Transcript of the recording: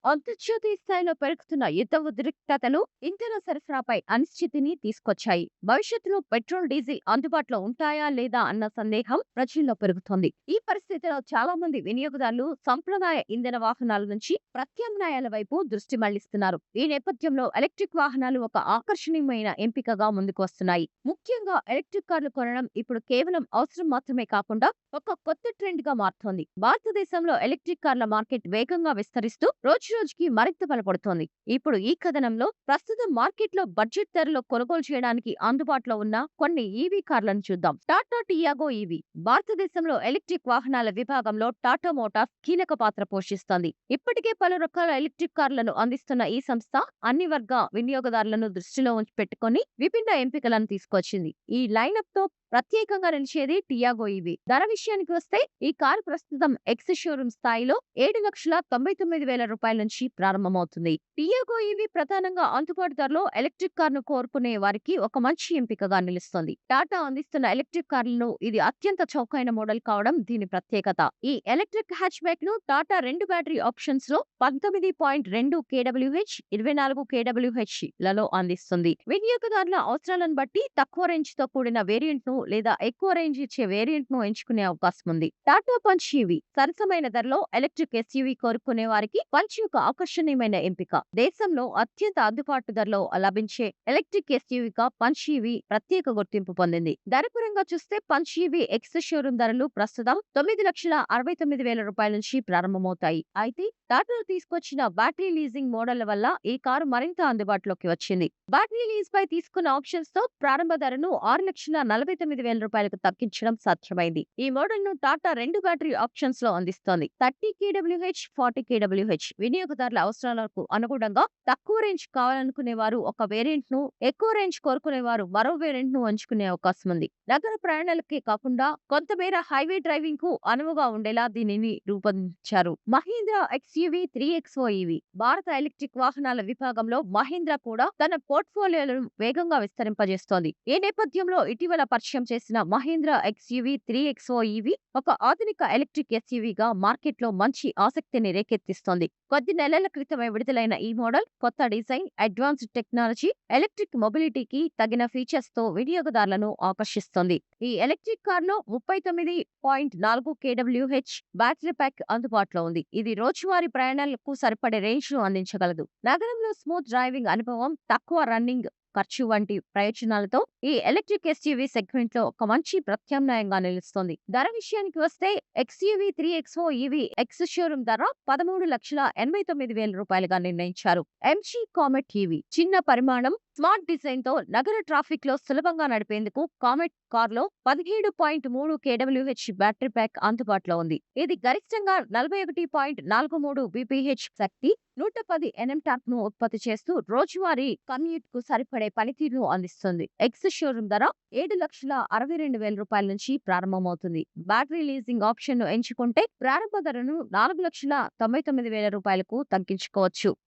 అంతర్జాతీయ స్థాయిలో పెరుగుతున్న యుద్ధ ఉద్రిక్తతలు ఇంధన సరఫరాపై అనిశ్చితిని తీసుకొచ్చాయి. భవిష్యత్తులో పెట్రోల్, డీజిల్ అందుబాటులో ఉంటాయా లేదా అన్న సందేహం ప్రజల్లో పెరుగుతోంది. ఈ పరిస్థితిలో చాలా మంది వినియోగదారులు సంప్రదాయ ఇంధన వాహనాల నుంచి ప్రత్యామ్నాయాల వైపు దృష్టి మళ్లిస్తున్నారు. ఈ నేపథ్యంలో ఎలక్ట్రిక్ వాహనాలు ఒక ఆకర్షణీయమైన ఎంపికగా ముందుకు వస్తున్నాయి. ముఖ్యంగా ఎలక్ట్రిక్ కార్లు కొనడం ఇప్పుడు కేవలం అవసరం మాత్రమే కాకుండా ఒక కొత్త ట్రెండ్ గా మారుతోంది. భారతదేశంలో ఎలక్ట్రిక్ కార్ల మార్కెట్ వేగంగా విస్తరిస్తూ రోజుకి మరింత బలపడుతోంది. ఇప్పుడు ఈ కథనంలో ప్రస్తుతం మార్కెట్లో బడ్జెట్ ధరలో కొనుగోలు చేయడానికి అందుబాటులో ఉన్న కొన్ని ఈవీ కార్లను చూద్దాం. టాటా టియాగో ఈవీ భారతదేశంలో ఎలక్ట్రిక్ వాహనాల విభాగంలో టాటా మోటార్స్ కీలక పాత్ర పోషిస్తోంది. ఇప్పటికే పలు రకాల ఎలక్ట్రిక్ కార్లను అందిస్తున్న ఈ సంస్థ అన్ని వర్గ వినియోగదారులను దృష్టిలో ఉంచి పెట్టుకొని విభిన్న ఎంపికలను తీసుకొచ్చింది. ఈ లైనప్ తో ప్రత్యేకంగా నిలిచేది టియాగో ఈవీ. ధర విషయానికి వస్తే ఈ కారు ప్రస్తుతం ఎక్స్ షోరూమ్ స్థాయిలో 7,99,000 రూపాయల నుంచి ప్రారంభమవుతుంది. టియాగో ఈవీ ప్రధానంగా అందుబాటు ధరలో ఎలక్ట్రిక్ కార్ను కోరుకునే వారికి ఒక మంచి ఎంపికగా నిలుస్తుంది. టాటా అందిస్తున్న ఎలక్ట్రిక్ కార్లను ఇది అత్యంత చౌకైన మోడల్ కావడం దీని ప్రత్యేకత. ఈ ఎలక్ట్రిక్ హ్యాచ్ బ్యాక్ ను టాటా 2 బ్యాటరీ ఆప్షన్స్ లో 19.2 kWh, 24 kWh లలో అందిస్తుంది. వినియోగదారుల అవసరాలను బట్టి తక్కువ రేంజ్ తో కూడిన వేరియంట్ ను లేదా ఎక్కువ రేంజ్ ఇచ్చే వేరియంట్ ను ఎంచుకునే అవకాశం ఉంది. టాటా పంచ్ ఈవీ సరసమైన ధరలో ఎలక్ట్రిక్ ఎస్యూవీ కోరుకునే వారికి పంచ్ ఒక ఆకర్షణీయమైన ఎంపిక. దేశంలో అత్యంత అందుబాటు ధరలో లభించే ఎలక్ట్రిక్ ఎస్యూవీగా పంచ్ ఈవీ ప్రత్యేక గుర్తింపు పొందింది. ధర పరంగా చూస్తే పంచ్ ఈవీ ఎక్స్ షోరూమ్ ధరలు ప్రస్తుతం 9,69,000 రూపాయల నుంచి ప్రారంభమవుతాయి. అయితే టాటా తీసుకొచ్చిన బ్యాటరీ లీజింగ్ మోడళ్ల వల్ల ఈ కారు మరింత అందుబాటులోకి వచ్చింది. బ్యాటరీ లీజ్ పై తీసుకున్న ఆప్షన్స్ తో ప్రారంభ ధరను 6,49,000 రూపాయలకు తగ్గించడం సాధ్యమైంది. ఈ మోడల్ ను టాటా 2 బ్యాటరీ ఆప్షన్స్ లో అందిస్తోంది. 30 kWh, 40 kWh వినియోగదారుల అవసరాలకు అనుగుణంగా తక్కువ రేంజ్ కావాలనుకునే వారు ఒక వేరియంట్ ను, ఎక్కువ రేంజ్ కోరుకునే వారు మరో వేరియంట్ ను ఎంచుకునే అవకాశం ఉంది. నగర ప్రయాణాలకే కాకుండా కొంతమేర హైవే డ్రైవింగ్ కు అనువుగా ఉండేలా దీనిని రూపొందించారు. మహీంద్రా ఎక్స్యూవీ 3XO ఈవీ భారత ఎలక్ట్రిక్ వాహనాల విభాగంలో మహీంద్రా కూడా తన పోర్ట్ఫోలియోలను వేగంగా విస్తరింపజేస్తోంది. ఈ నేపథ్యంలో ఇటీవల పరిచయం చేసిన మహీంద్రా ఎక్స్యూవీ 3XO ఈవీ ఒక ఆధునిక ఎలక్ట్రిక్ ఎస్యూవీగా మార్కెట్లో మంచి ఆసక్తిని రేకెత్తిస్తోంది. కొద్ది నెలల క్రితమే విడుదలైన ఈ మోడల్ కొత్త డిజైన్, అడ్వాన్స్డ్ టెక్నాలజీ, ఎలక్ట్రిక్ మొబిలిటీకి తగిన ఫీచర్స్ తో వినియోగదారులను ఆకర్షిస్తోంది. ఈ ఎలక్ట్రిక్ కార్లో 39.4 kWh బ్యాటరీ ప్యాక్ అందుబాటులో ఉంది. ఇది రోజువారీ ప్రయాణాలకు సరిపడే రేంజ్ ను అందించగలదు. నగరంలో స్మూత్ డ్రైవింగ్ అనుభవం, తక్కువ రన్నింగ్ ఖర్చు వంటి ప్రయోజనాలతో ఈ ఎలక్ట్రిక్ ఎస్యూవీ సెగ్మెంట్ లో ఒక మంచి ప్రత్యామ్నాయంగా నిలుస్తోంది. ధర విషయానికి వస్తే XUV 3XO EV ex showroom ధర 13,89,000 రూపాయలుగా నిర్ణయించారు. ఎంజీ కామెట్ ఈవీ చిన్న పరిమాణం, స్మార్ట్ డిజైన్ తో నగర ట్రాఫిక్ లో సులభంగా నడిపేందుకు కామెట్ కార్ లో 17.3 kWh బ్యాటరీ ప్యాక్ అందుబాటులో ఉంది. ఇది గరిష్టంగా 41.43 bph శక్తి, 110 Nm టార్క్ ను ఉత్పత్తి చేస్తూ రోజువారీ కమ్యూట్ కు సరిపడే పనితీరును అందిస్తుంది. ఎక్స్ షోరూమ్ ధర 7,62,000 రూపాయల నుంచి ప్రారంభమవుతుంది. బ్యాటరీ లీజింగ్ ఆప్షన్ ను ఎంచుకుంటే ప్రారంభ ధరను 4,99,000 రూపాయలకు తగ్గించుకోవచ్చు.